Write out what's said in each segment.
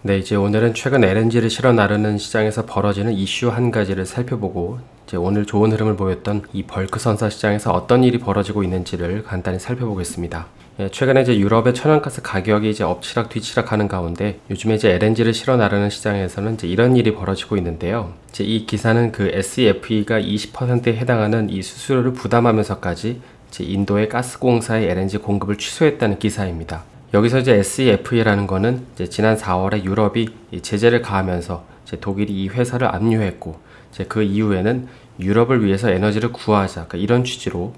네, 이제 오늘은 최근 LNG를 실어 나르는 시장에서 벌어지는 이슈 한 가지를 살펴보고 이제 오늘 좋은 흐름을 보였던 이 벌크 선사 시장에서 어떤 일이 벌어지고 있는지를 간단히 살펴보겠습니다. 최근에 이제 유럽의 천연가스 가격이 이제 엎치락 뒤치락 하는 가운데 요즘에 이제 LNG를 실어 나르는 시장에서는 이제 이런 일이 벌어지고 있는데요. 이제 이 기사는 그 SEFE가 20%에 해당하는 이 수수료를 부담하면서까지 이제 인도의 가스공사의 LNG 공급을 취소했다는 기사입니다. 여기서 이제 SEFE라는 거는 이제 지난 4월에 유럽이 이 제재를 가하면서 이제 독일이 이 회사를 압류했고 이제 그 이후에는 유럽을 위해서 에너지를 구하자, 그러니까 이런 취지로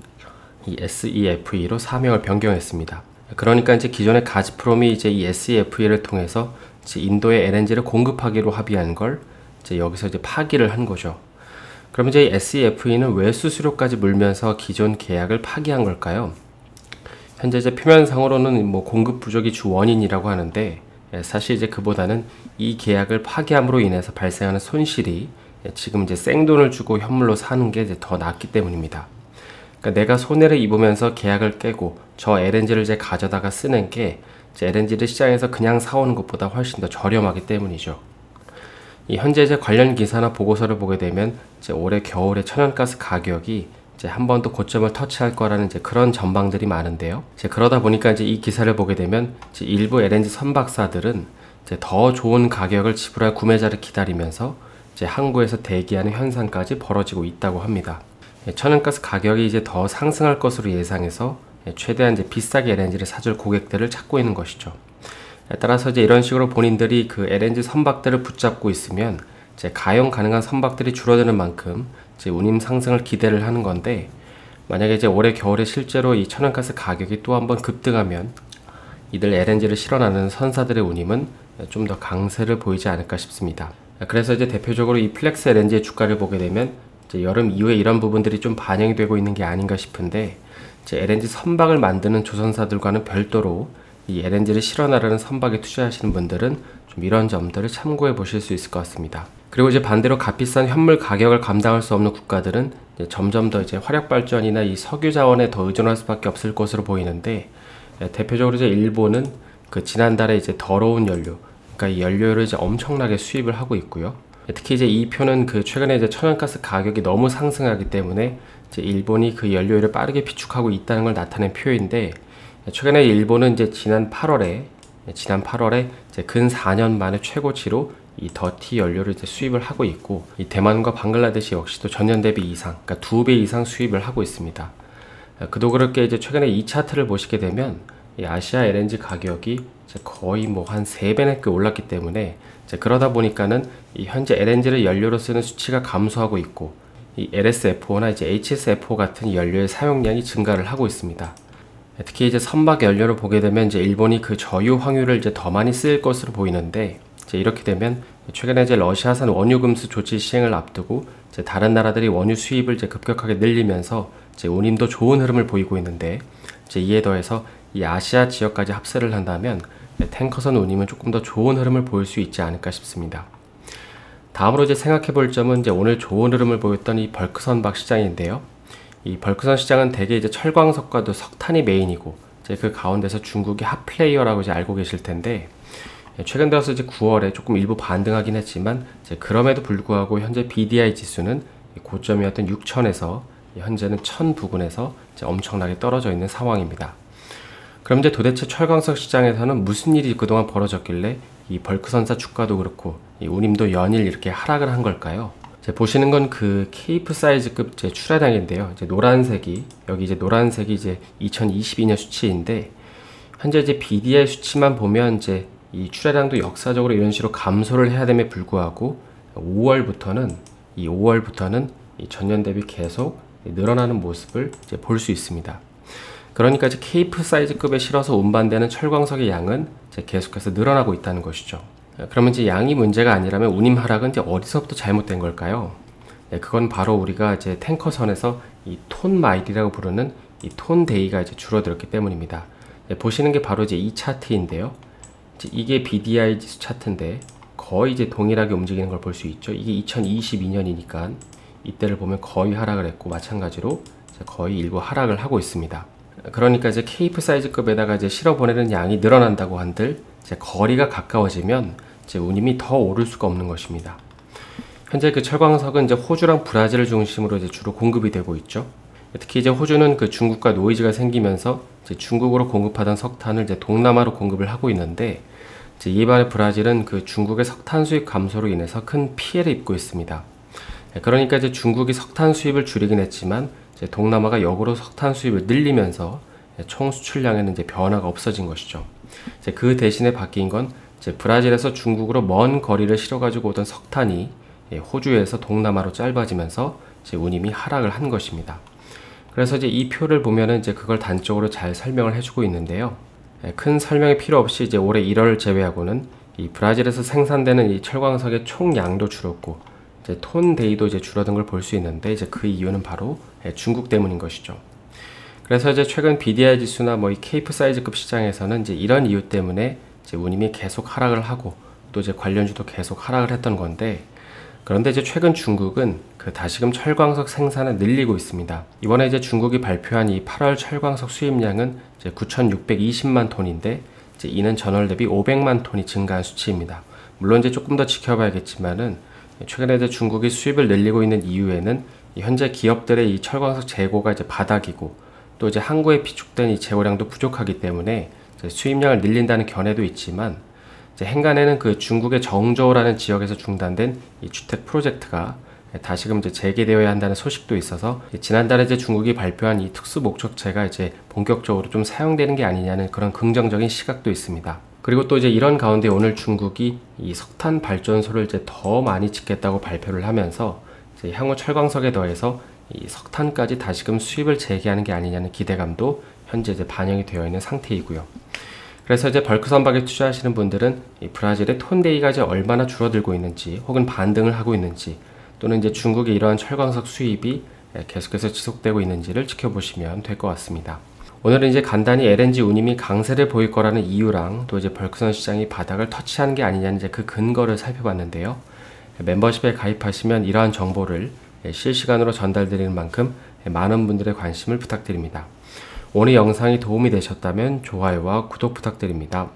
이 SEFE로 사명을 변경했습니다. 그러니까 이제 기존의 가즈프롬이 이제 이 SEFE를 통해서 이제 인도에 LNG를 공급하기로 합의한 걸 이제 여기서 이제 파기를 한 거죠. 그럼 이제 이 SEFE는 왜 수수료까지 물면서 기존 계약을 파기한 걸까요? 현재 이제 표면상으로는 뭐 공급 부족이 주 원인이라고 하는데 사실 이제 그보다는 이 계약을 파기함으로 인해서 발생하는 손실이 지금 이제 생돈을 주고 현물로 사는 게 이제 더 낫기 때문입니다. 그러니까 내가 손해를 입으면서 계약을 깨고 저 LNG를 이제 가져다가 쓰는 게 이제 LNG를 시장에서 그냥 사오는 것보다 훨씬 더 저렴하기 때문이죠. 이 현재 이제 관련 기사나 보고서를 보게 되면 이제 올해 겨울에 천연가스 가격이 이제 한 번 더 고점을 터치할 거라는 이제 그런 전망들이 많은데요. 이제 그러다 보니까 이제 이 기사를 보게 되면 이제 일부 LNG 선박사들은 이제 더 좋은 가격을 지불할 구매자를 기다리면서 이제 항구에서 대기하는 현상까지 벌어지고 있다고 합니다. 천연가스 가격이 이제 더 상승할 것으로 예상해서 최대한 이제 비싸게 LNG를 사줄 고객들을 찾고 있는 것이죠. 따라서 이제 이런 식으로 본인들이 그 LNG 선박들을 붙잡고 있으면 이제 가용 가능한 선박들이 줄어드는 만큼 이제 운임 상승을 기대를 하는 건데, 만약에 이제 올해 겨울에 실제로 이 천연가스 가격이 또 한번 급등하면 이들 LNG를 실어 나르는 선사들의 운임은 좀 더 강세를 보이지 않을까 싶습니다. 그래서 이제 대표적으로 이 플렉스 LNG의 주가를 보게 되면 이제 여름 이후에 이런 부분들이 좀 반영이 되고 있는 게 아닌가 싶은데, 이제 LNG 선박을 만드는 조선사들과는 별도로 이 LNG를 실어 나르는 선박에 투자하시는 분들은 좀 이런 점들을 참고해 보실 수 있을 것 같습니다. 그리고 이제 반대로 값비싼 현물 가격을 감당할 수 없는 국가들은 이제 점점 더 이제 화력 발전이나 이 석유 자원에 더 의존할 수밖에 없을 것으로 보이는데, 대표적으로 이제 일본은 그 지난달에 이제 더러운 연료, 그러니까 이 연료를 이제 엄청나게 수입을 하고 있고요. 특히 이제 이 표는 그 최근에 이제 천연가스 가격이 너무 상승하기 때문에 이제 일본이 그 연료를 빠르게 비축하고 있다는 걸 나타낸 표인데, 최근에 일본은 이제 지난 8월에 이제 근 4년 만에 최고치로 이 더티 연료를 이제 수입을 하고 있고, 이 대만과 방글라데시 역시도 전년 대비 이상, 그러니까 2배 이상 수입을 하고 있습니다. 그도 그렇게 이제 최근에 이 차트를 보시게 되면 이 아시아 LNG 가격이 이제 거의 뭐 한 3배나 올랐기 때문에 이제 그러다 보니까는 이 현재 LNG를 연료로 쓰는 수치가 감소하고 있고, 이 LSFO나 이제 HSFO 같은 연료의 사용량이 증가를 하고 있습니다. 특히 이제 선박 연료를 보게 되면 이제 일본이 그 저유 황유를 이제 더 많이 쓸 것으로 보이는데, 이제 이렇게 되면 최근에 이제 러시아산 원유 금수 조치 시행을 앞두고 이제 다른 나라들이 원유 수입을 이제 급격하게 늘리면서 이제 운임도 좋은 흐름을 보이고 있는데, 이제 이에 더해서 이 아시아 지역까지 합세를 한다면 탱커선 운임은 조금 더 좋은 흐름을 보일 수 있지 않을까 싶습니다. 다음으로 이제 생각해 볼 점은 이제 오늘 좋은 흐름을 보였던 이 벌크 선박 시장인데요. 이 벌크선 시장은 대개 이제 철광석과도 석탄이 메인이고, 이제 그 가운데서 중국이 핫플레이어라고 이제 알고 계실 텐데, 최근 들어서 이제 9월에 조금 일부 반등하긴 했지만 이제 그럼에도 불구하고 현재 BDI 지수는 고점이었던 6,000에서 현재는 1,000 부근에서 이제 엄청나게 떨어져 있는 상황입니다. 그럼 이제 도대체 철광석 시장에서는 무슨 일이 그동안 벌어졌길래 이 벌크선사 주가도 그렇고 이 운임도 연일 이렇게 하락을 한 걸까요? 보시는 건 그 케이프 사이즈급 이제 출하량인데요. 이제 노란색이, 여기 이제 노란색이 이제 2022년 수치인데, 현재 이제 BDI 수치만 보면 이제 이 출하량도 역사적으로 이런 식으로 감소를 해야 됨에 불구하고 5월부터는 이 전년 대비 계속 늘어나는 모습을 이제 볼 수 있습니다. 그러니까 이제 케이프 사이즈급에 실어서 운반되는 철광석의 양은 이제 계속해서 늘어나고 있다는 것이죠. 그러면 이제 양이 문제가 아니라면 운임 하락은 이제 어디서부터 잘못된 걸까요? 그건 바로 우리가 이제 탱커선에서 이 톤 마일이라고 부르는 이 톤 데이가 이제 줄어들었기 때문입니다. 보시는 게 바로 이제 이 차트인데요. 이게 BDI 지수 차트인데 거의 이제 동일하게 움직이는 걸 볼 수 있죠. 이게 2022년이니까 이때를 보면 거의 하락을 했고, 마찬가지로 이제 거의 일부 하락을 하고 있습니다. 그러니까 이제 케이프 사이즈급에다가 이제 실어 보내는 양이 늘어난다고 한들 이제 거리가 가까워지면 이제 운임이 더 오를 수가 없는 것입니다. 현재 그 철광석은 이제 호주랑 브라질을 중심으로 이제 주로 공급이 되고 있죠. 특히 이제 호주는 그 중국과 노이즈가 생기면서 이제 중국으로 공급하던 석탄을 이제 동남아로 공급을 하고 있는데, 이제 이에 반해 브라질은 그 중국의 석탄 수입 감소로 인해서 큰 피해를 입고 있습니다. 그러니까 이제 중국이 석탄 수입을 줄이긴 했지만 이제 동남아가 역으로 석탄 수입을 늘리면서 총 수출량에는 이제 변화가 없어진 것이죠. 이제 그 대신에 바뀐 건 이제 브라질에서 중국으로 먼 거리를 실어가지고 오던 석탄이 호주에서 동남아로 짧아지면서 이제 운임이 하락을 한 것입니다. 그래서 이제 이 표를 보면은 이제 그걸 단적으로 잘 설명을 해주고 있는데요. 큰 설명이 필요 없이 이제 올해 1월을 제외하고는 이 브라질에서 생산되는 이 철광석의 총 양도 줄었고, 이제 톤 데이도 이제 줄어든 걸 볼 수 있는데, 이제 그 이유는 바로 중국 때문인 것이죠. 그래서 이제 최근 BDI 지수나 뭐 이 케이프 사이즈급 시장에서는 이제 이런 이유 때문에 이제 운임이 계속 하락을 하고, 또 이제 관련주도 계속 하락을 했던 건데, 그런데 이제 최근 중국은 그 다시금 철광석 생산을 늘리고 있습니다. 이번에 이제 중국이 발표한 이 8월 철광석 수입량은 이제 9,620만 톤인데, 이제 이는 전월 대비 500만 톤이 증가한 수치입니다. 물론 이제 조금 더 지켜봐야겠지만은, 최근에 이제 중국이 수입을 늘리고 있는 이유에는 현재 기업들의 이 철광석 재고가 이제 바닥이고, 또 이제 항구에 비축된 이 재고량도 부족하기 때문에 이제 수입량을 늘린다는 견해도 있지만, 이제 행간에는 그 중국의 정저우라는 지역에서 중단된 이 주택 프로젝트가 다시금 이제 재개되어야 한다는 소식도 있어서, 지난달에 이제 중국이 발표한 이 특수 목적재가 이제 본격적으로 좀 사용되는 게 아니냐는 그런 긍정적인 시각도 있습니다. 그리고 또 이제 이런 가운데 오늘 중국이 이 석탄 발전소를 이제 더 많이 짓겠다고 발표를 하면서 이제 향후 철광석에 더해서 이 석탄까지 다시금 수입을 재개하는 게 아니냐는 기대감도 현재 이제 반영이 되어 있는 상태이고요. 그래서 이제 벌크 선박에 투자하시는 분들은 이 브라질의 톤데이가 이제 얼마나 줄어들고 있는지, 혹은 반등을 하고 있는지, 또는 이제 중국의 이러한 철광석 수입이 계속해서 지속되고 있는지를 지켜보시면 될 것 같습니다. 오늘은 이제 간단히 LNG 운임이 강세를 보일 거라는 이유랑, 또 이제 벌크선 시장이 바닥을 터치하는 게 아니냐는 이제 그 근거를 살펴봤는데요. 멤버십에 가입하시면 이러한 정보를 실시간으로 전달드리는 만큼 많은 분들의 관심을 부탁드립니다. 오늘 영상이 도움이 되셨다면 좋아요와 구독 부탁드립니다.